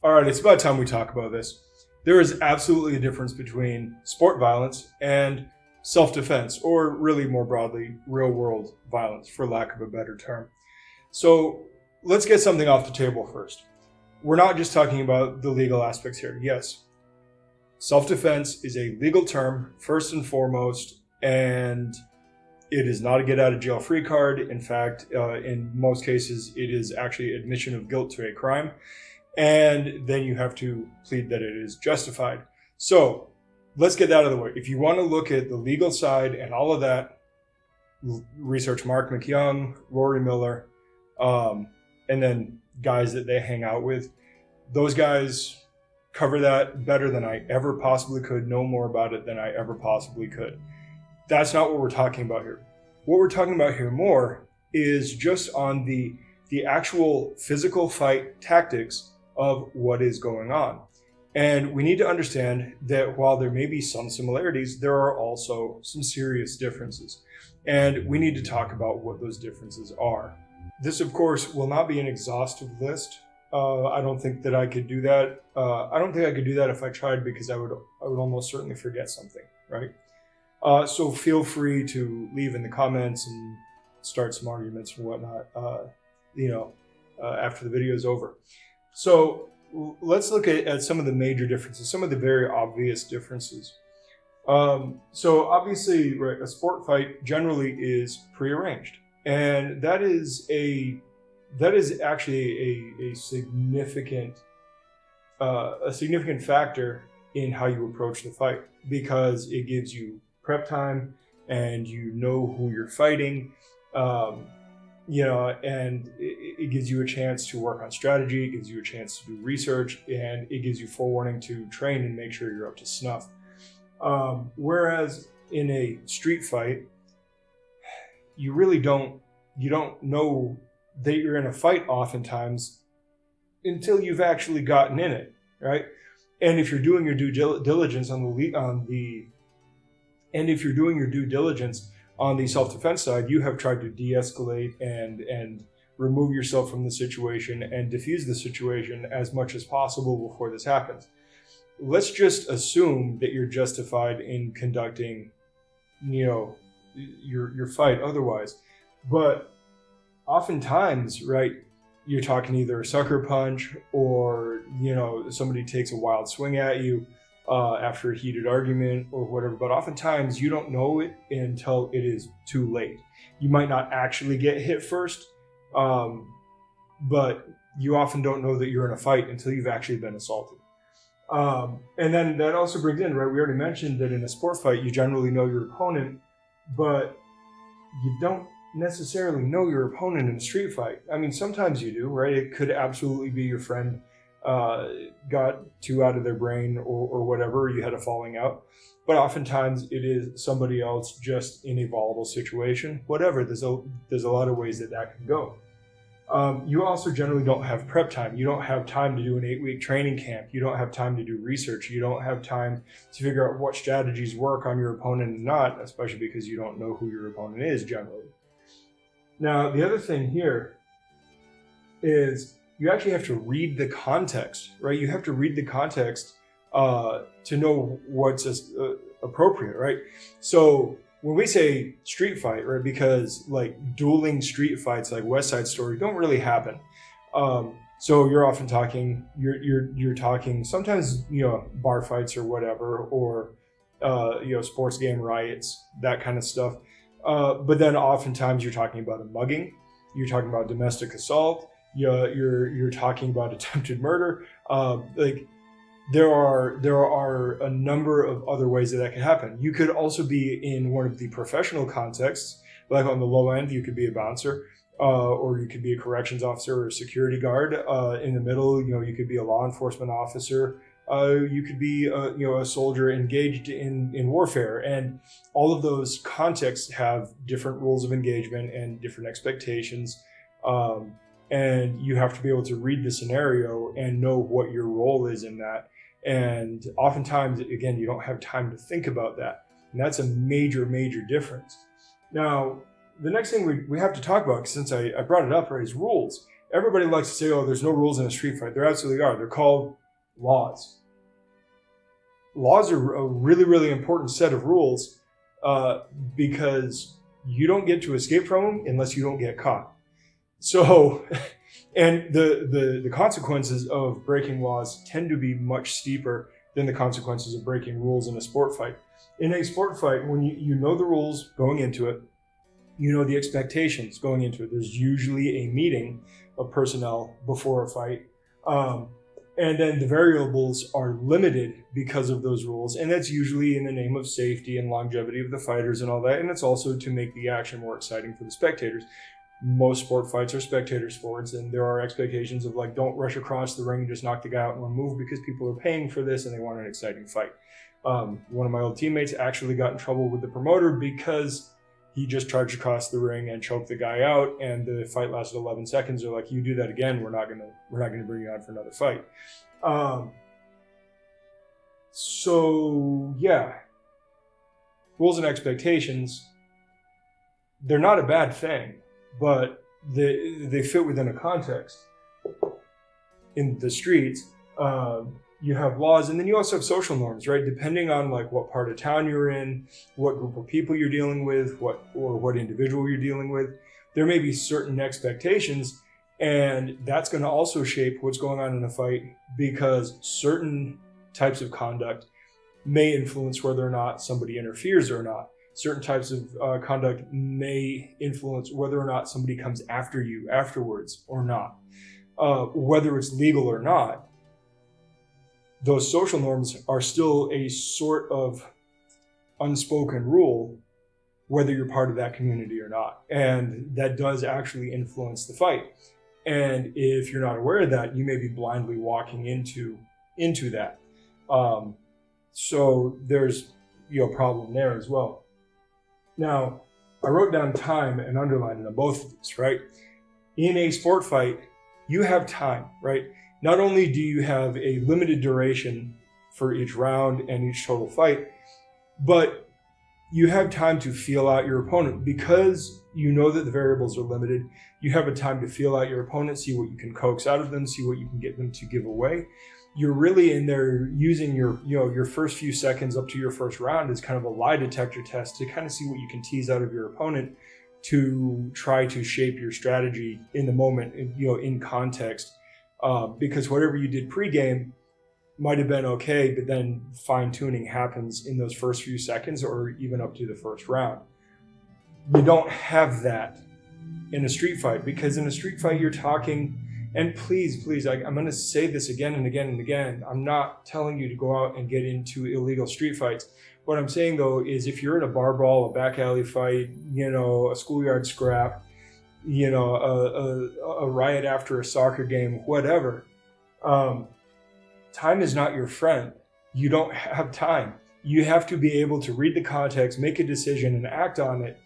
All right, it's about time we talk about this. There is absolutely a difference between sport violence and self-defense, or really more broadly, real-world violence, for lack of a better term. So let's get something off the table first. We're not just talking about the legal aspects here. Yes, self-defense is a legal term, first and foremost, and it is not a get-out-of-jail-free card. In fact, in most cases, it is actually admission of guilt to a crime. And then you have to plead that it is justified. So let's get that out of the way. If you want to look at the legal side and all of that, research Mark McYoung, Rory Miller, and then guys that they hang out with. Those guys cover that better than I ever possibly could, know more about it than I ever possibly could. That's not what we're talking about here. What we're talking about here more is just on the actual physical fight tactics of what is going on. And we need to understand that while there may be some similarities, there are also some serious differences. And we need to talk about what those differences are. This, of course, will not be an exhaustive list. I don't think that I could do that. I don't think I could do that if I tried, because I would almost certainly forget something, right? So feel free to leave in the comments and start some arguments and whatnot, after the video is over. So let's look at some of the major differences, some of the very obvious differences. So obviously, right, a sport fight generally is prearranged, and that is actually a significant factor in how you approach the fight, because it gives you prep time and you know who you're fighting. And it gives you a chance to work on strategy, it gives you a chance to do research, and it gives you forewarning to train and make sure you're up to snuff. Whereas in a street fight, you don't know that you're in a fight oftentimes until you've actually gotten in it, right? And if you're doing your due diligence on the self-defense side, you have tried to de-escalate and remove yourself from the situation and diffuse the situation as much as possible before this happens. Let's just assume that you're justified in conducting, your fight otherwise. But oftentimes, right, you're talking either a sucker punch or, somebody takes a wild swing at you after a heated argument or whatever. But oftentimes you don't know it until it is too late. You might not actually get hit first, but you often don't know that you're in a fight until you've actually been assaulted. And then that also brings in, right, we already mentioned that in a sport fight, you generally know your opponent, but you don't necessarily know your opponent in a street fight. I mean, sometimes you do, right? It could absolutely be your friend got too out of their brain or whatever, you had a falling out. But oftentimes it is somebody else just in a volatile situation, whatever. There's a lot of ways that can go. You also generally don't have prep time. You don't have time to do an 8-week training camp. You don't have time to do research. You don't have time to figure out what strategies work on your opponent and not, especially because you don't know who your opponent is generally. Now, the other thing here is you actually have to read the context, right? You have to read the context to know what's appropriate, right? So when we say street fight, right, because like dueling street fights like West Side Story don't really happen. So you're often talking, you're talking sometimes, bar fights or whatever, or, sports game riots, that kind of stuff. But then oftentimes you're talking about a mugging, you're talking about domestic assault, you're talking about attempted murder. There are a number of other ways that can happen. You could also be in one of the professional contexts, like on the low end, you could be a bouncer, or you could be a corrections officer or a security guard. In the middle, you could be a law enforcement officer. You could be a soldier engaged in warfare, and all of those contexts have different rules of engagement and different expectations. And you have to be able to read the scenario and know what your role is in that. And oftentimes, again, you don't have time to think about that. And that's a major, major difference. Now, the next thing we have to talk about, since I brought it up, right, is rules. everybody likes to say, oh, there's no rules in a street fight. There absolutely are. They're called laws. Laws are a really, really important set of rules because you don't get to escape from them unless you don't get caught. So, and the consequences of breaking laws tend to be much steeper than the consequences of breaking rules in a sport fight. In a sport fight, when you know the rules going into it, you know the expectations going into it. There's usually a meeting of personnel before a fight. And then the variables are limited because of those rules. And that's usually in the name of safety and longevity of the fighters and all that. And it's also to make the action more exciting for the spectators. Most sport fights are spectator sports, and there are expectations of like, don't rush across the ring and just knock the guy out in one move because people are paying for this and they want an exciting fight. One of my old teammates actually got in trouble with the promoter because he just charged across the ring and choked the guy out, and the fight lasted 11 seconds. They're like, you do that again, we're not gonna bring you on for another fight. So yeah, rules and expectations, they're not a bad thing, but they fit within a context. In the streets, you have laws, and then you also have social norms, right? Depending on like what part of town you're in, what group of people you're dealing with, what individual you're dealing with, there may be certain expectations, and that's going to also shape what's going on in a fight, because certain types of conduct may influence whether or not somebody interferes or not. Certain types of conduct may influence whether or not somebody comes after you afterwards or not. Whether it's legal or not, those social norms are still a sort of unspoken rule, whether you're part of that community or not. And that does actually influence the fight. And if you're not aware of that, you may be blindly walking into that. So there's a problem there as well. Now, I wrote down time and underlined it on both of these, right? In a sport fight, you have time, right? Not only do you have a limited duration for each round and each total fight, but you have time to feel out your opponent. Because you know that the variables are limited, you have a time to feel out your opponent, see what you can coax out of them, see what you can get them to give away. You're really in there using your first few seconds up to your first round as kind of a lie detector test to kind of see what you can tease out of your opponent to try to shape your strategy in the moment, in context. Because whatever you did pregame might have been okay, but then fine tuning happens in those first few seconds or even up to the first round. You don't have that in a street fight, because in a street fight you're talking, and please, I'm going to say this again and again and again. I'm not telling you to go out and get into illegal street fights. What I'm saying though is if you're in a bar brawl, a back alley fight, a schoolyard scrap, a riot after a soccer game, whatever, time is not your friend. You don't have time. You have to be able to read the context, make a decision, and act on it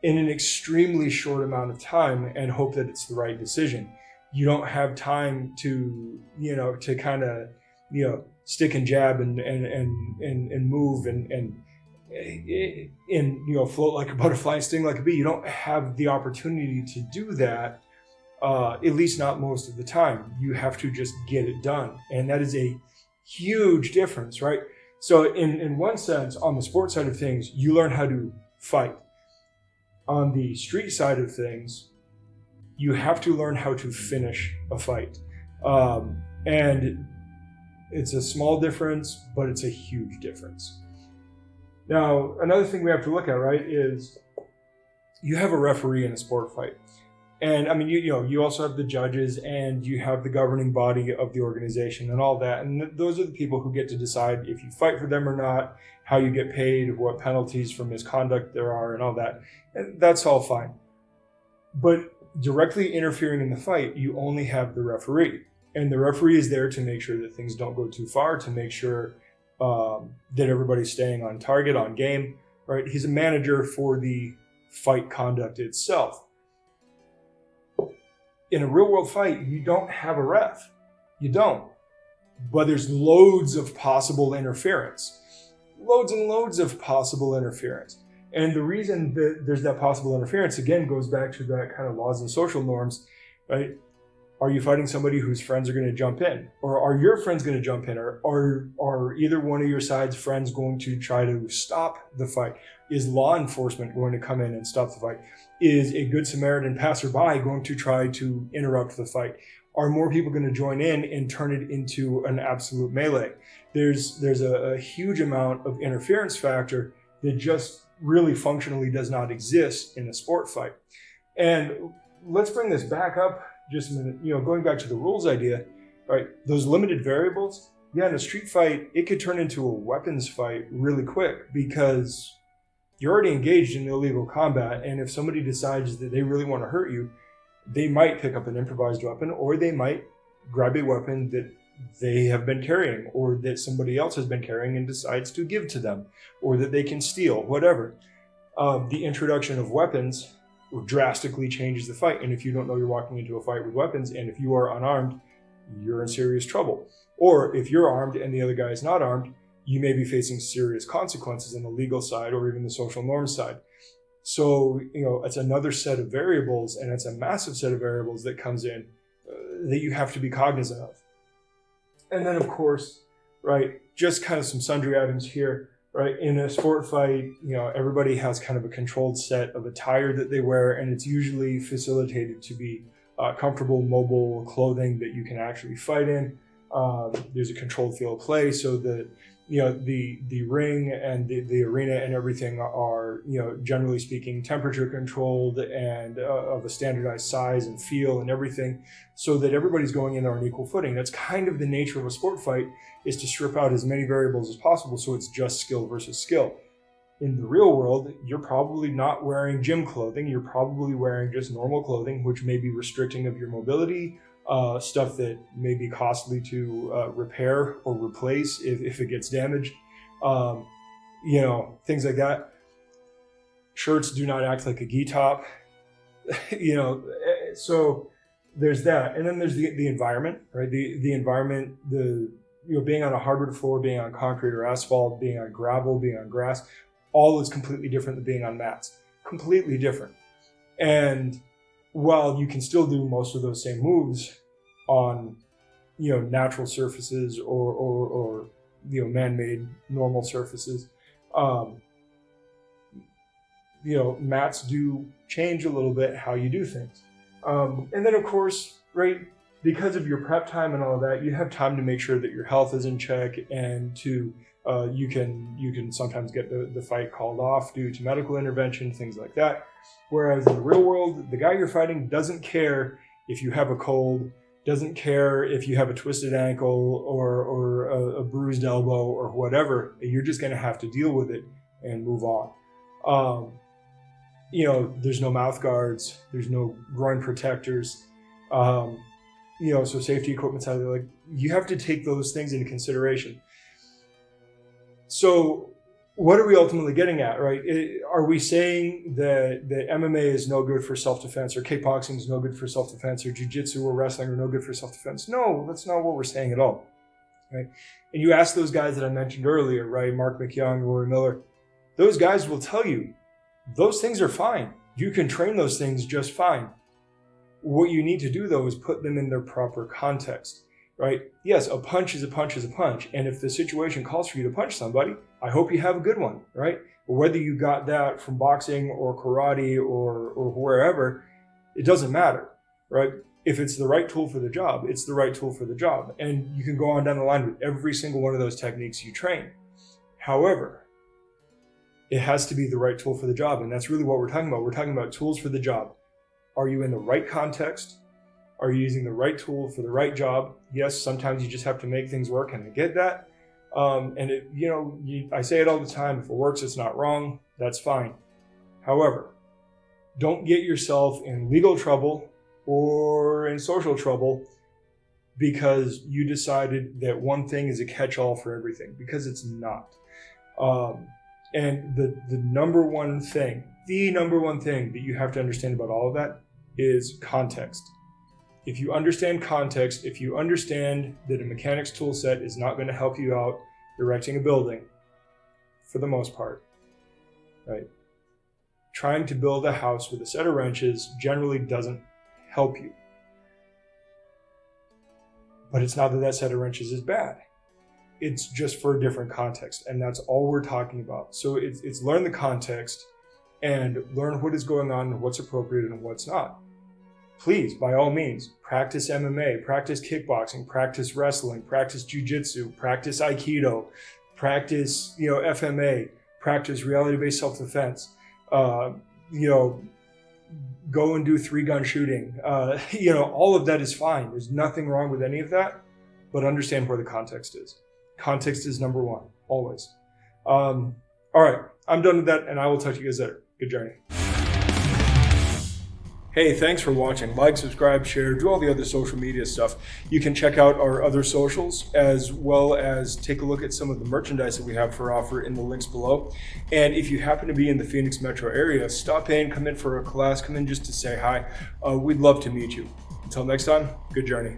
in an extremely short amount of time and hope that it's the right decision. You don't have time to kind of, stick and jab and move and float like a butterfly, sting like a bee. You don't have the opportunity to do that, at least not most of the time. You have to just get it done. And that is a huge difference, right? So in one sense, on the sports side of things, you learn how to fight. On the street side of things, you have to learn how to finish a fight. And it's a small difference, but it's a huge difference. Now, another thing we have to look at, right, is you have a referee in a sport fight. And I mean, you also have the judges and you have the governing body of the organization and all that. And those are the people who get to decide if you fight for them or not, how you get paid, what penalties for misconduct there are and all that. And that's all fine. But directly interfering in the fight, you only have the referee. And the referee is there to make sure that things don't go too far, to make sure that everybody's staying on target, on game, right? He's a manager for the fight conduct itself. In a real world fight, you don't have a ref. You don't. But there's loads of possible interference. Loads and loads of possible interference. And the reason that there's that possible interference, again, goes back to that kind of laws and social norms, right? Are you fighting somebody whose friends are going to jump in? Or are your friends going to jump in? Or are either one of your side's friends going to try to stop the fight? Is law enforcement going to come in and stop the fight? Is a good Samaritan passerby going to try to interrupt the fight? Are more people going to join in and turn it into an absolute melee? There's a huge amount of interference factor that just really functionally does not exist in a sport fight. And let's bring this back up just a minute, going back to the rules idea, right? Those limited variables, in a street fight, it could turn into a weapons fight really quick because you're already engaged in illegal combat. And if somebody decides that they really want to hurt you, they might pick up an improvised weapon, or they might grab a weapon that they have been carrying or that somebody else has been carrying and decides to give to them, or that they can steal, whatever. The introduction of weapons drastically changes the fight. And if you don't know you're walking into a fight with weapons, and if you are unarmed, you're in serious trouble. Or if you're armed and the other guy is not armed, you may be facing serious consequences on the legal side or even the social norm side. So, it's another set of variables, and it's a massive set of variables that comes in that you have to be cognizant of. And then, of course, right, just kind of some sundry items here. Right, in a sport fight, everybody has kind of a controlled set of attire that they wear, and it's usually facilitated to be comfortable, mobile clothing that you can actually fight in. There's a controlled field of play, so that the ring and the arena and everything are generally speaking temperature controlled and of a standardized size and feel and everything, so that everybody's going in there on equal footing. That's kind of the nature of a sport fight, is to strip out as many variables as possible so it's just skill versus skill. In the real world, you're probably not wearing gym clothing. You're probably wearing just normal clothing, which may be restricting of your mobility, stuff that may be costly to repair or replace if it gets damaged, things like that. Shirts do not act like a gi top, so there's that. And then there's the environment, right? The environment, being on a hardwood floor, being on concrete or asphalt, being on gravel, being on grass, all is completely different than being on mats. Completely different. And while you can still do most of those same moves on, natural surfaces or man-made normal surfaces, mats do change a little bit how you do things. And then, of course, right, because of your prep time and all of that, you have time to make sure that your health is in check, and to you can sometimes get the fight called off due to medical intervention, things like that. Whereas in the real world, the guy you're fighting doesn't care if you have a cold, doesn't care if you have a twisted ankle or a bruised elbow or whatever. You're just going to have to deal with it and move on. There's no mouth guards, there's no groin protectors. So safety equipment's out there. Like, you have to take those things into consideration. So what are we ultimately getting at, right? Are we saying that MMA is no good for self-defense, or kickboxing is no good for self-defense, or jiu-jitsu or wrestling are no good for self-defense? No, that's not what we're saying at all, right? And you ask those guys that I mentioned earlier, right? Mark McYoung, Rory Miller, those guys will tell you those things are fine. You can train those things just fine. What you need to do, though, is put them in their proper context, right? Yes, a punch is a punch is a punch. And if the situation calls for you to punch somebody, I hope you have a good one, right? Whether you got that from boxing or karate or wherever, it doesn't matter, right? If it's the right tool for the job, it's the right tool for the job. And you can go on down the line with every single one of those techniques you train. However, it has to be the right tool for the job. And that's really what we're talking about. We're talking about tools for the job. Are you in the right context? Are you using the right tool for the right job? Yes, sometimes you just have to make things work, and I get that. I say it all the time. If it works, it's not wrong. That's fine. However, don't get yourself in legal trouble or in social trouble because you decided that one thing is a catch-all for everything, because it's not. And the number one thing that you have to understand about all of that is context. If you understand context, if you understand that a mechanics tool set is not going to help you out erecting a building, for the most part, right? Trying to build a house with a set of wrenches generally doesn't help you. but it's not that that set of wrenches is bad. It's just for a different context, and that's all we're talking about. So it's learn the context and learn what is going on and what's appropriate and what's not. Please, by all means, practice MMA, practice kickboxing, practice wrestling, practice jiu-jitsu, practice Aikido, practice, FMA, practice reality-based self-defense, go and do 3-gun shooting. All of that is fine. There's nothing wrong with any of that, but understand where the context is. Context is number one, always. All right, I'm done with that, and I will talk to you guys later. Good journey. Hey, thanks for watching. Like, subscribe, share, do all the other social media stuff. You can check out our other socials as well as take a look at some of the merchandise that we have for offer in the links below. And if you happen to be in the Phoenix metro area, stop in, come in for a class, come in just to say hi. We'd love to meet you. Until next time, good journey.